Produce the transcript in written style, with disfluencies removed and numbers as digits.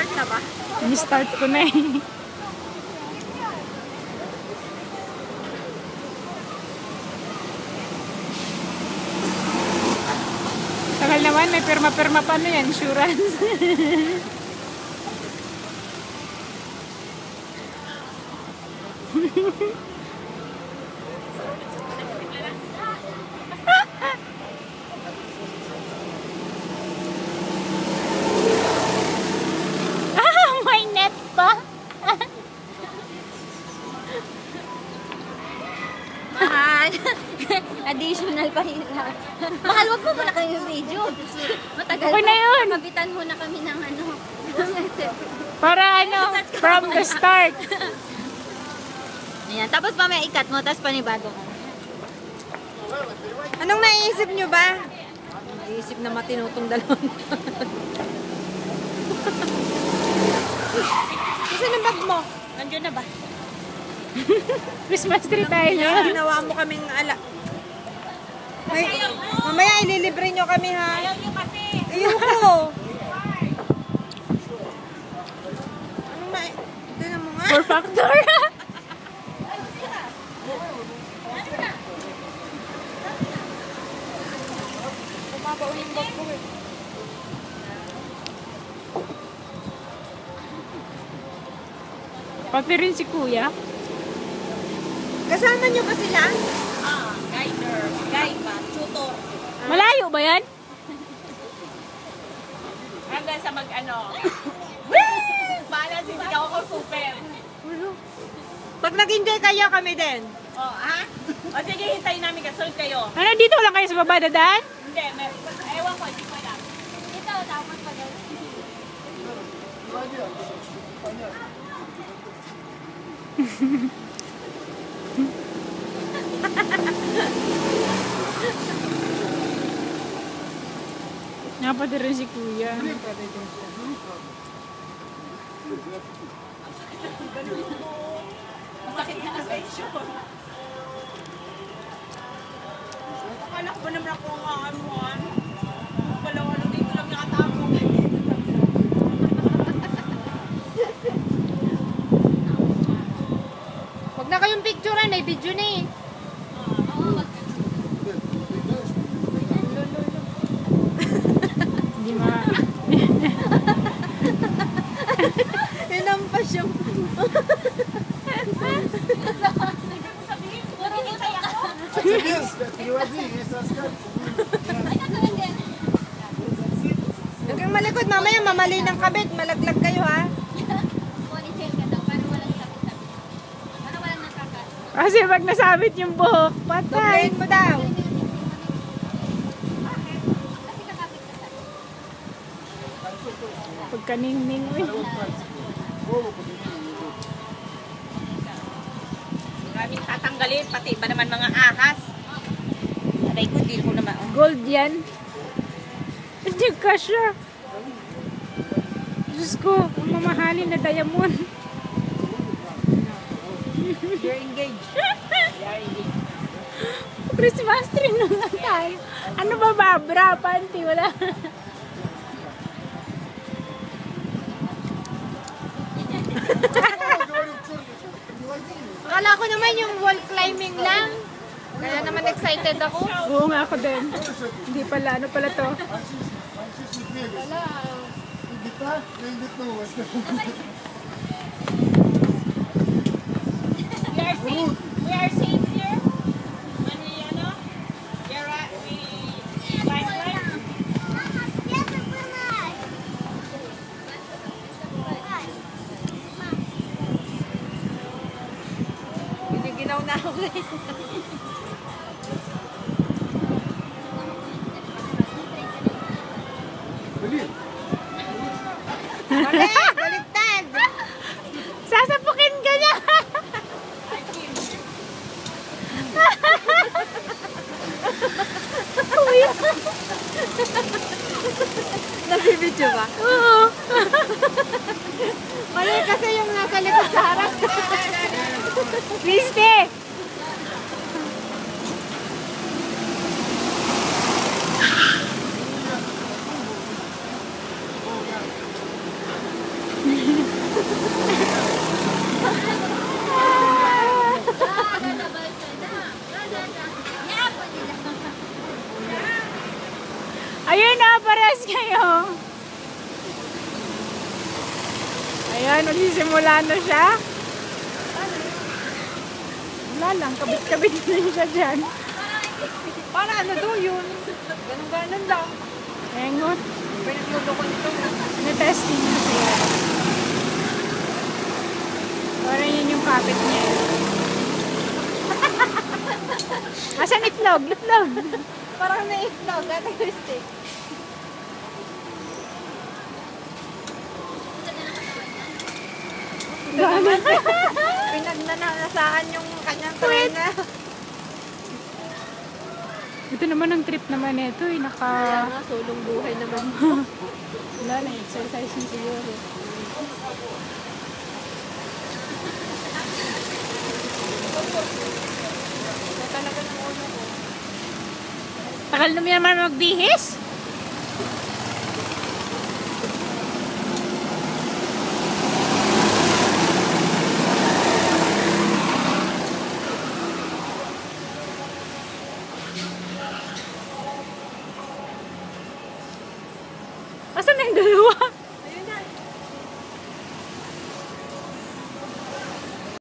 Start na ba? Ni-start ko na eh. Tagal naman, may pirma-pirma pa na yan, insurance. May net pa. Mahal. Additional pa yun. Mahal, wag mo muna kayo yung video. Matagal Okay na yun. Kapitan mo na kami ng ano. Para ano, from the start. Ayan, tapos pa may ikat mo, tapos panibago ka. Anong naiisip nyo ba? Naiisip na matinutong dalawang. Kasi ng bag mo? Nandiyan na ba? Christmas tree tayo na. Ginawa mo kaming ala. Mamaya ililibre nyo kami ha. Ayaw nyo kasi. Ayoko. Anong na... Tignan mo nga. 4 factor. Bumaba yung bag ko eh. Pati rin si kuya. Kasama nyo ba sila? Guider. Guide ba? Tutor. Malayo ba yan? Hanggang sa mag-ano. Bahala si Ikaw ako super. Pag nag-enjoy kayo, kami din. Oh, ha? O sige, hintayin namin kasunod kayo. Ano, dito lang kayo sa baba dadaan? Hindi, ewan ko, hindi ko alam. Ito, dapat pa daw. Napati rin si kuya. Masakit na sa issue. Akala ko ba naman ako ang anuan? Walang ano dito lang nakatako. Huwag na kayong picturean, may video na eh. Hindi ma... Hinampas yung... Huwag kang malikod, mamaya mamali ng kabit, malaglag kayo ha. Kasi pag nasabit yung buhok, patay. Doblein mo daw. Pagkaningning mo eh. Maraming tatanggalin, pati ba naman mga ahas. Aray ko, di ko naman. Gold yan. Hindi ka siya. Diyos ko, ang mamahalin na diamond. You're engaged. Christmas tree na lang tayo. Ano ba ba? Bra, panty, wala. Akala ko naman yung wall climbing lang. Kaya naman excited ako. Oo nga ako din. Hindi pala, ano pala to? We are safe here. When we, ano, you're right, we climb right. Giniginaw na ako eh. Mali! Baliktad! Sasapukin ka niya! Nabibidyo ba? Oo. Mali kasi yung nasa likod sa harap. Christy! Yan, magsisimula na siya. Wala lang, kabit-kabit na siya dyan. Para ano daw yun? Ganun-ganun lang. Engot. Pinagluto ko nito. Na-testing na siya. Parang yun yung kapit niya. Asan itlog? Itlog! Parang na-itlog. Gata yung steak. Pinagnanasaan yung kanyang trena. Ito naman ang trip naman ito eh. Kaya nga, sulong buhay naman. Wala na, exercise niya siguro. Na talaga ng ulo ko. Tagal na naman magbihis. Asan na yung dalawa?